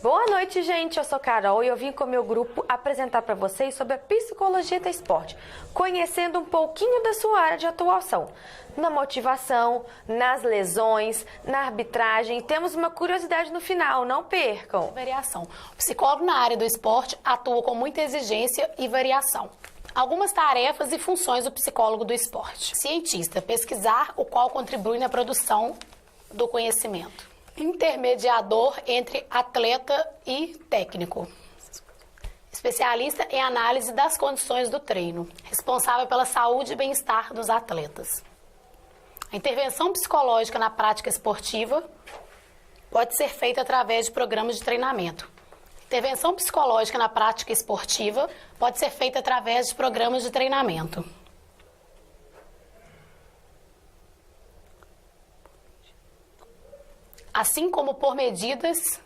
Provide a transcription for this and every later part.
Boa noite, gente. Eu sou Carol e eu vim com o meu grupo apresentar para vocês sobre a psicologia do esporte, conhecendo um pouquinho da sua área de atuação. Na motivação, nas lesões, na arbitragem. Temos uma curiosidade no final, não percam. Variação. O psicólogo na área do esporte atua com muita exigência e variação. Algumas tarefas e funções do psicólogo do esporte. Cientista, pesquisar, o qual contribui na produção do conhecimento. Intermediador entre atleta e técnico. Especialista em análise das condições do treino. Responsável pela saúde e bem-estar dos atletas. A intervenção psicológica na prática esportiva pode ser feita através de programas de treinamento. Intervenção psicológica na prática esportiva pode ser feita através de programas de treinamento. Assim como por medidas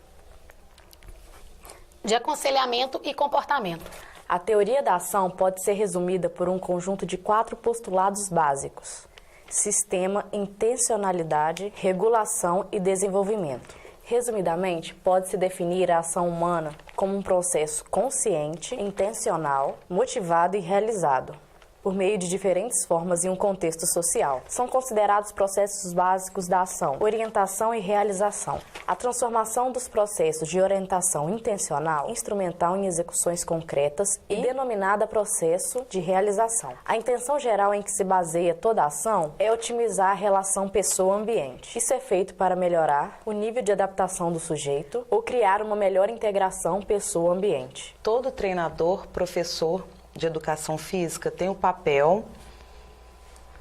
de aconselhamento e comportamento. A teoria da ação pode ser resumida por um conjunto de 4 postulados básicos: sistema, intencionalidade, regulação e desenvolvimento. Resumidamente, pode-se definir a ação humana como um processo consciente, intencional, motivado e realizado, por meio de diferentes formas em um contexto social. São considerados processos básicos da ação: orientação e realização. A transformação dos processos de orientação intencional, instrumental em execuções concretas e denominada processo de realização. A intenção geral em que se baseia toda a ação é otimizar a relação pessoa-ambiente. Isso é feito para melhorar o nível de adaptação do sujeito ou criar uma melhor integração pessoa-ambiente. Todo treinador, professor de educação física tem o papel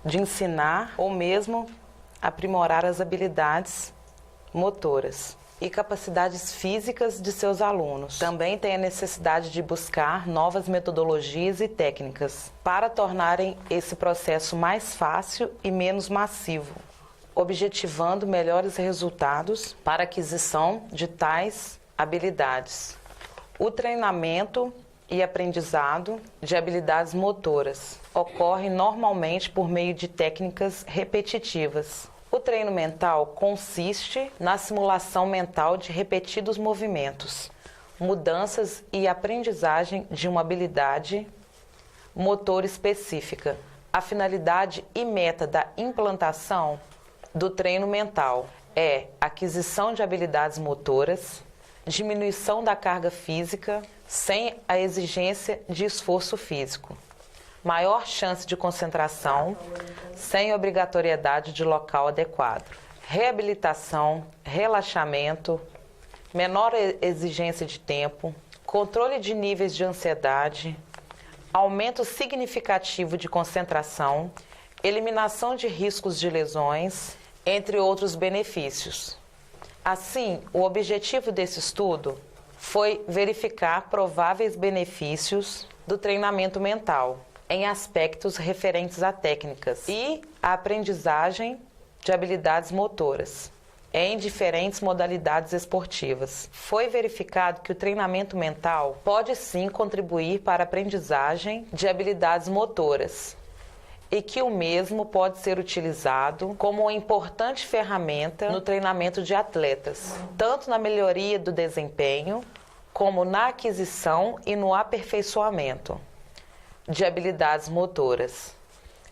de ensinar ou mesmo aprimorar as habilidades motoras e capacidades físicas de seus alunos. Também tem a necessidade de buscar novas metodologias e técnicas para tornarem esse processo mais fácil e menos massivo, objetivando melhores resultados para a aquisição de tais habilidades. O treinamento e aprendizado de habilidades motoras ocorre normalmente por meio de técnicas repetitivas. O treino mental consiste na simulação mental de repetidos movimentos, mudanças e aprendizagem de uma habilidade motora específica. A finalidade e meta da implantação do treino mental é aquisição de habilidades motoras, diminuição da carga física sem a exigência de esforço físico, maior chance de concentração sem obrigatoriedade de local adequado, reabilitação, relaxamento, menor exigência de tempo, controle de níveis de ansiedade, aumento significativo de concentração, eliminação de riscos de lesões, entre outros benefícios. Assim, o objetivo desse estudo foi verificar prováveis benefícios do treinamento mental em aspectos referentes a técnicas e a aprendizagem de habilidades motoras em diferentes modalidades esportivas. Foi verificado que o treinamento mental pode sim contribuir para a aprendizagem de habilidades motoras e que o mesmo pode ser utilizado como uma importante ferramenta no treinamento de atletas, tanto na melhoria do desempenho, como na aquisição e no aperfeiçoamento de habilidades motoras.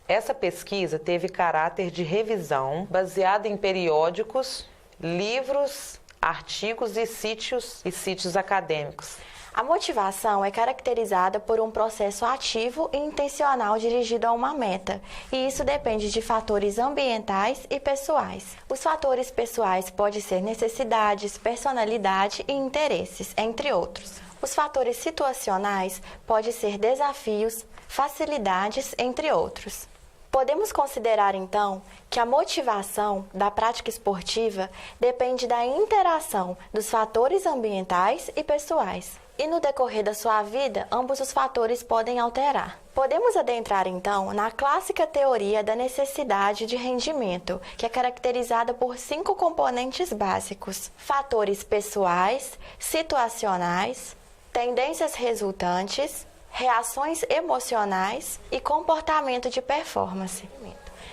Essa pesquisa teve caráter de revisão, baseada em periódicos, livros, artigos e sítios acadêmicos. A motivação é caracterizada por um processo ativo e intencional dirigido a uma meta, e isso depende de fatores ambientais e pessoais. Os fatores pessoais podem ser necessidades, personalidade e interesses, entre outros. Os fatores situacionais podem ser desafios, facilidades, entre outros. Podemos considerar, então, que a motivação da prática esportiva depende da interação dos fatores ambientais e pessoais. E no decorrer da sua vida, ambos os fatores podem alterar. Podemos adentrar, então, na clássica teoria da necessidade de rendimento, que é caracterizada por 5 componentes básicos: fatores pessoais, situacionais, tendências resultantes, reações emocionais e comportamento de performance.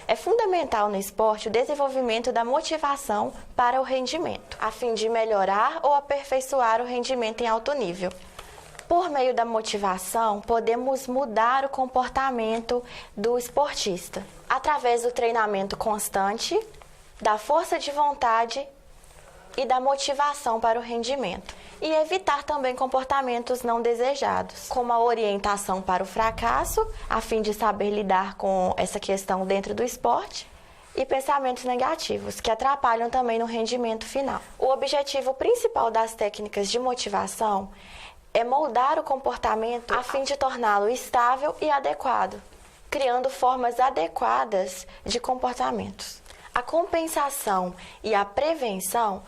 É fundamental no esporte o desenvolvimento da motivação para o rendimento, a fim de melhorar ou aperfeiçoar o rendimento em alto nível. Por meio da motivação, podemos mudar o comportamento do esportista, através do treinamento constante, da força de vontade e da motivação para o rendimento. E evitar também comportamentos não desejados, como a orientação para o fracasso, a fim de saber lidar com essa questão dentro do esporte, e pensamentos negativos, que atrapalham também no rendimento final. O objetivo principal das técnicas de motivação é moldar o comportamento a fim de torná-lo estável e adequado, criando formas adequadas de comportamentos. A compensação e a prevenção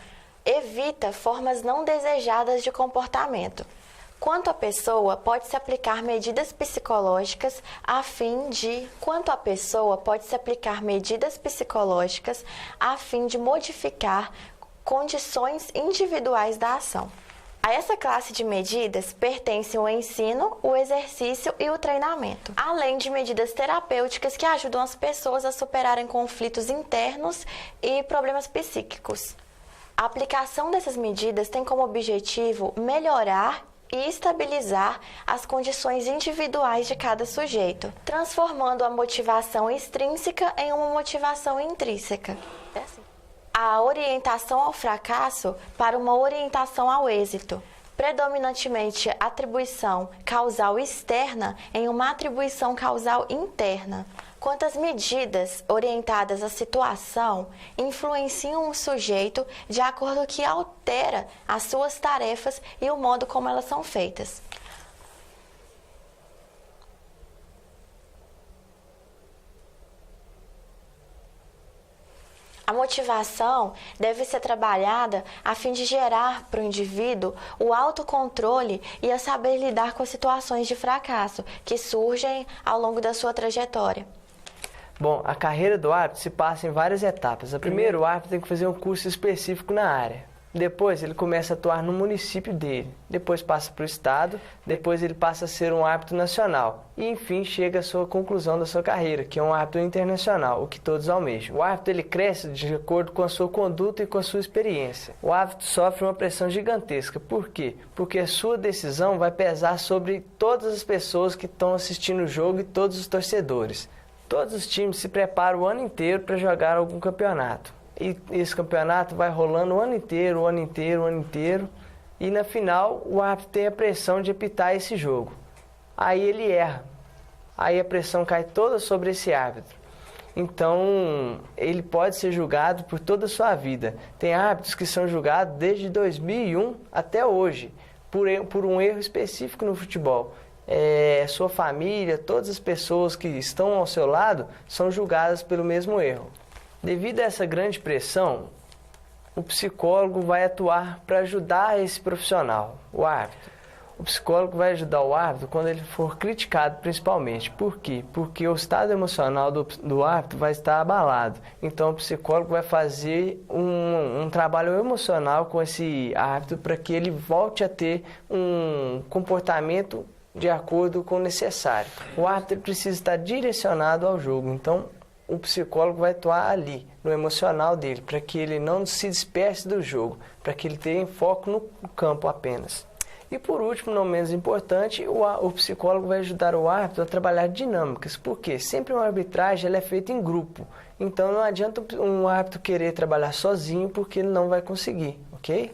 evita formas não desejadas de comportamento. Quanto à pessoa, pode-se aplicar medidas psicológicas a fim de modificar condições individuais da ação. A essa classe de medidas pertencem o ensino, o exercício e o treinamento, além de medidas terapêuticas que ajudam as pessoas a superarem conflitos internos e problemas psíquicos. A aplicação dessas medidas tem como objetivo melhorar e estabilizar as condições individuais de cada sujeito, transformando a motivação extrínseca em uma motivação intrínseca. A orientação ao fracasso para uma orientação ao êxito, predominantemente atribuição causal externa em uma atribuição causal interna. Quantas medidas orientadas à situação influenciam o sujeito de acordo com que altera as suas tarefas e o modo como elas são feitas. A motivação deve ser trabalhada a fim de gerar para o indivíduo o autocontrole e a saber lidar com as situações de fracasso que surgem ao longo da sua trajetória. Bom, a carreira do árbitro se passa em várias etapas. Primeiro, o árbitro tem que fazer um curso específico na área. Depois, ele começa a atuar no município dele. Depois passa para o estado. Depois, ele passa a ser um árbitro nacional. E, enfim, chega à sua conclusão da sua carreira, que é um árbitro internacional, o que todos almejam. O árbitro ele cresce de acordo com a sua conduta e com a sua experiência. O árbitro sofre uma pressão gigantesca. Por quê? Porque a sua decisão vai pesar sobre todas as pessoas que estão assistindo o jogo e todos os torcedores. Todos os times se preparam o ano inteiro para jogar algum campeonato. E esse campeonato vai rolando o ano inteiro. E na final, o árbitro tem a pressão de apitar esse jogo. Aí ele erra. Aí a pressão cai toda sobre esse árbitro. Então, ele pode ser julgado por toda a sua vida. Tem árbitros que são julgados desde 2001 até hoje, por um erro específico no futebol. Sua família, todas as pessoas que estão ao seu lado são julgadas pelo mesmo erro. Devido a essa grande pressão, o psicólogo vai atuar para ajudar esse profissional, o árbitro. O psicólogo vai ajudar o árbitro quando ele for criticado, principalmente. Por quê? Porque o estado emocional do árbitro vai estar abalado. Então, o psicólogo vai fazer um trabalho emocional com esse árbitro para que ele volte a ter um comportamento de acordo com o necessário. O árbitro precisa estar direcionado ao jogo. Então, o psicólogo vai atuar ali, no emocional dele, para que ele não se disperse do jogo, para que ele tenha foco no campo apenas. E por último, não menos importante, o psicólogo vai ajudar o árbitro a trabalhar dinâmicas, porque sempre uma arbitragem ela é feita em grupo. Então não adianta um árbitro querer trabalhar sozinho, porque ele não vai conseguir, ok?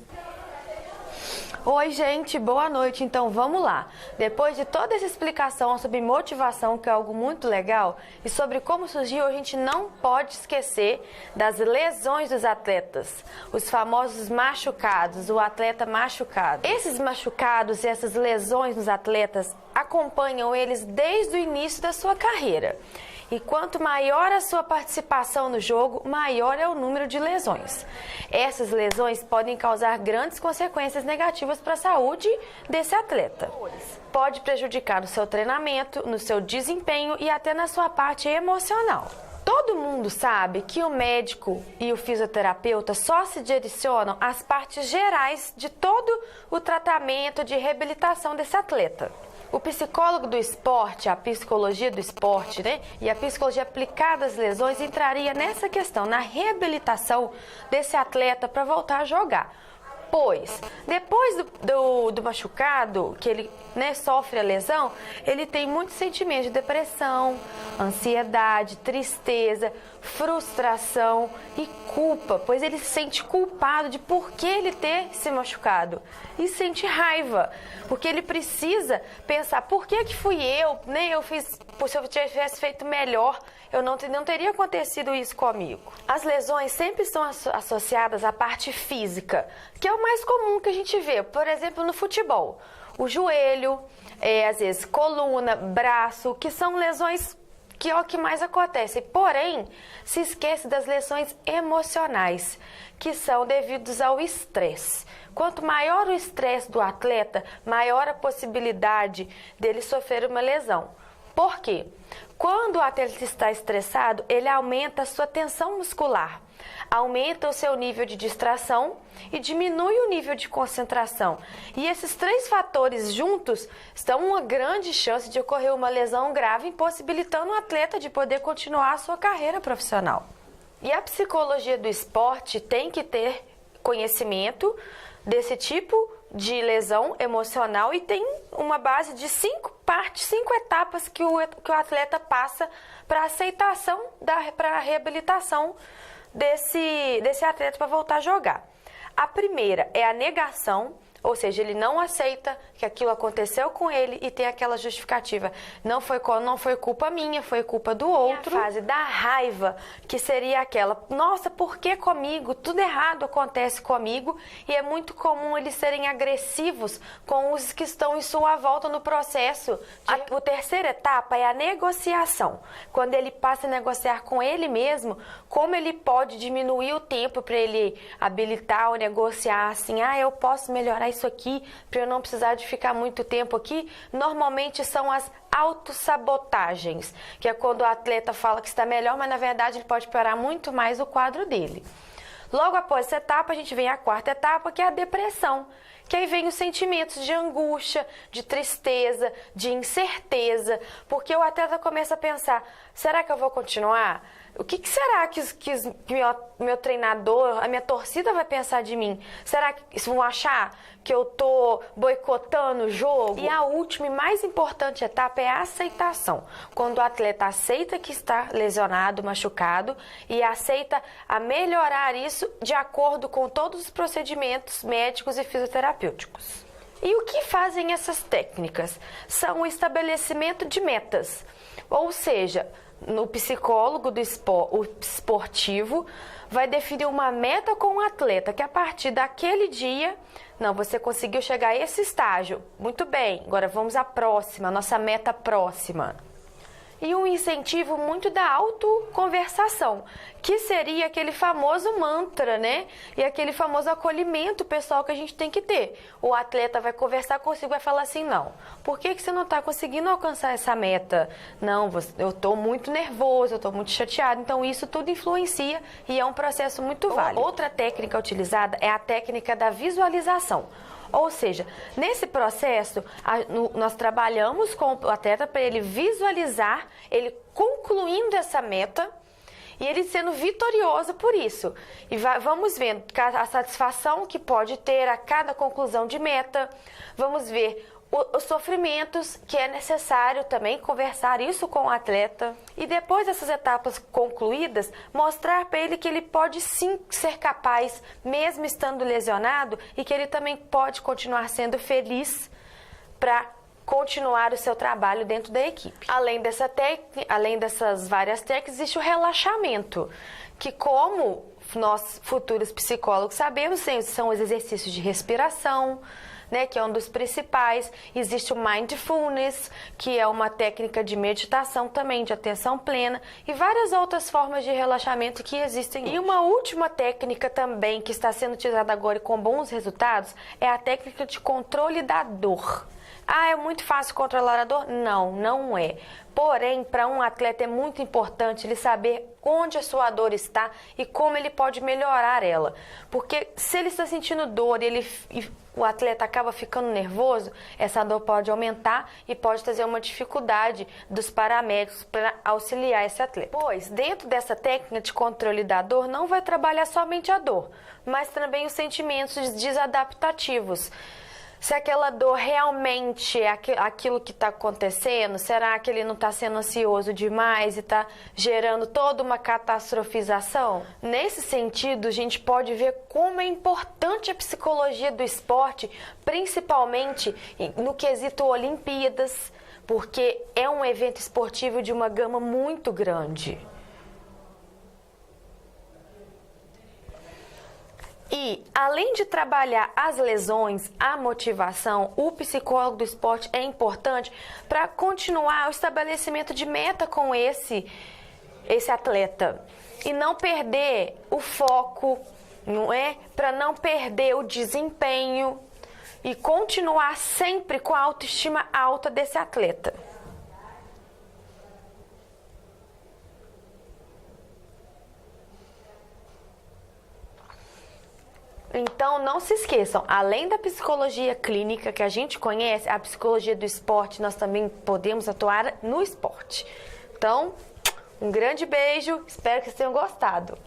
Oi, gente, boa noite. Então, vamos lá. Depois de toda essa explicação sobre motivação, que é algo muito legal, e sobre como surgiu, a gente não pode esquecer das lesões dos atletas. Os famosos machucados, o atleta machucado. Esses machucados e essas lesões nos atletas acompanham eles desde o início da sua carreira. E quanto maior a sua participação no jogo, maior é o número de lesões. Essas lesões podem causar grandes consequências negativas para a saúde desse atleta. Pode prejudicar no seu treinamento, no seu desempenho e até na sua parte emocional. Todo mundo sabe que o médico e o fisioterapeuta só se direcionam às partes gerais de todo o tratamento de reabilitação desse atleta. O psicólogo do esporte, a psicologia do esporte, né? E a psicologia aplicada às lesões entraria nessa questão, na reabilitação desse atleta para voltar a jogar. Pois, depois do machucado, que ele, né, sofre a lesão, ele tem muitos sentimentos de depressão, ansiedade, tristeza, frustração e culpa, pois ele se sente culpado de por que ele ter se machucado e sente raiva, porque ele precisa pensar, por que fui eu, né? Se eu tivesse feito melhor, eu não teria acontecido isso comigo. As lesões sempre estão associadas à parte física, que é o mais comum que a gente vê, por exemplo, no futebol. O joelho, às vezes coluna, braço, que são lesões que é o que mais acontece. Porém, se esquece das lesões emocionais, que são devidas ao estresse. Quanto maior o estresse do atleta, maior a possibilidade dele sofrer uma lesão. Por quê? Quando o atleta está estressado, ele aumenta a sua tensão muscular, aumenta o seu nível de distração e diminui o nível de concentração. E esses três fatores juntos estão uma grande chance de ocorrer uma lesão grave, impossibilitando o atleta de poder continuar a sua carreira profissional. E a psicologia do esporte tem que ter conhecimento desse tipo de lesão emocional e tem uma base de 5 etapas que o atleta passa para a aceitação, para a reabilitação desse atleta para voltar a jogar. A primeira é a negação, ou seja, ele não aceita que aquilo aconteceu com ele e tem aquela justificativa. Não foi culpa minha, foi culpa do outro. E a fase da raiva, que seria aquela, nossa, por que comigo? Tudo errado acontece comigo. E é muito comum eles serem agressivos com os que estão em sua volta no processo. A terceira etapa é a negociação. Quando ele passa a negociar com ele mesmo, como ele pode diminuir o tempo para ele habilitar ou negociar assim, eu posso melhorar isso aqui, para eu não precisar de ficar muito tempo aqui. Normalmente são as autossabotagens, que é quando o atleta fala que está melhor, mas na verdade ele pode piorar muito mais o quadro dele. Logo após essa etapa, a gente vem à quarta etapa, que é a depressão, que aí vem os sentimentos de angústia, de tristeza, de incerteza, porque o atleta começa a pensar, será que eu vou continuar? O que será que meu treinador, a minha torcida vai pensar de mim? Será que vão achar que eu tô boicotando o jogo? E a última e mais importante etapa é a aceitação. Quando o atleta aceita que está lesionado, machucado e aceita a melhorar isso de acordo com todos os procedimentos médicos e fisioterapêuticos. E o que fazem essas técnicas? São o estabelecimento de metas, ou seja, no psicólogo do esportivo vai definir uma meta com o atleta, que a partir daquele dia, você conseguiu chegar a esse estágio, muito bem, agora vamos à próxima, nossa meta próxima. E um incentivo muito da autoconversação, que seria aquele famoso mantra, né? E aquele famoso acolhimento pessoal que a gente tem que ter. O atleta vai conversar consigo, vai falar assim, não, por que você não está conseguindo alcançar essa meta? Não, eu estou muito nervoso, eu estou muito chateado. Então isso tudo influencia e é um processo muito válido. Outra técnica utilizada é a técnica da visualização. Ou seja, nesse processo, nós trabalhamos com o atleta para ele visualizar, ele concluindo essa meta e ele sendo vitorioso por isso. E vamos vendo a satisfação que pode ter a cada conclusão de meta, vamos ver os sofrimentos, que é necessário também conversar isso com o atleta. E depois dessas etapas concluídas, mostrar para ele que ele pode sim ser capaz, mesmo estando lesionado, e que ele também pode continuar sendo feliz para continuar o seu trabalho dentro da equipe. Além dessas várias técnicas, existe o relaxamento, que como nós futuros psicólogos sabemos, são os exercícios de respiração, que é um dos principais. Existe o mindfulness, que é uma técnica de meditação também, de atenção plena, e várias outras formas de relaxamento que existem. E uma última técnica também que está sendo utilizada agora e com bons resultados é a técnica de controle da dor. Ah, é muito fácil controlar a dor? Não, não é. Porém, para um atleta é muito importante ele saber onde a sua dor está e como ele pode melhorar ela. Porque se ele está sentindo dor e o atleta acaba ficando nervoso, essa dor pode aumentar e pode trazer uma dificuldade dos paramédicos para auxiliar esse atleta. Pois, dentro dessa técnica de controle da dor, não vai trabalhar somente a dor, mas também os sentimentos desadaptativos. Se aquela dor realmente é aquilo que está acontecendo, será que ele não está sendo ansioso demais e está gerando toda uma catastrofização? Nesse sentido, a gente pode ver como é importante a psicologia do esporte, principalmente no quesito Olimpíadas, porque é um evento esportivo de uma gama muito grande. E, além de trabalhar as lesões, a motivação, o psicólogo do esporte é importante para continuar o estabelecimento de meta com esse atleta. E não perder o foco, não é? Para não perder o desempenho e continuar sempre com a autoestima alta desse atleta. Então, não se esqueçam, além da psicologia clínica que a gente conhece, a psicologia do esporte, nós também podemos atuar no esporte. Então, um grande beijo, espero que vocês tenham gostado.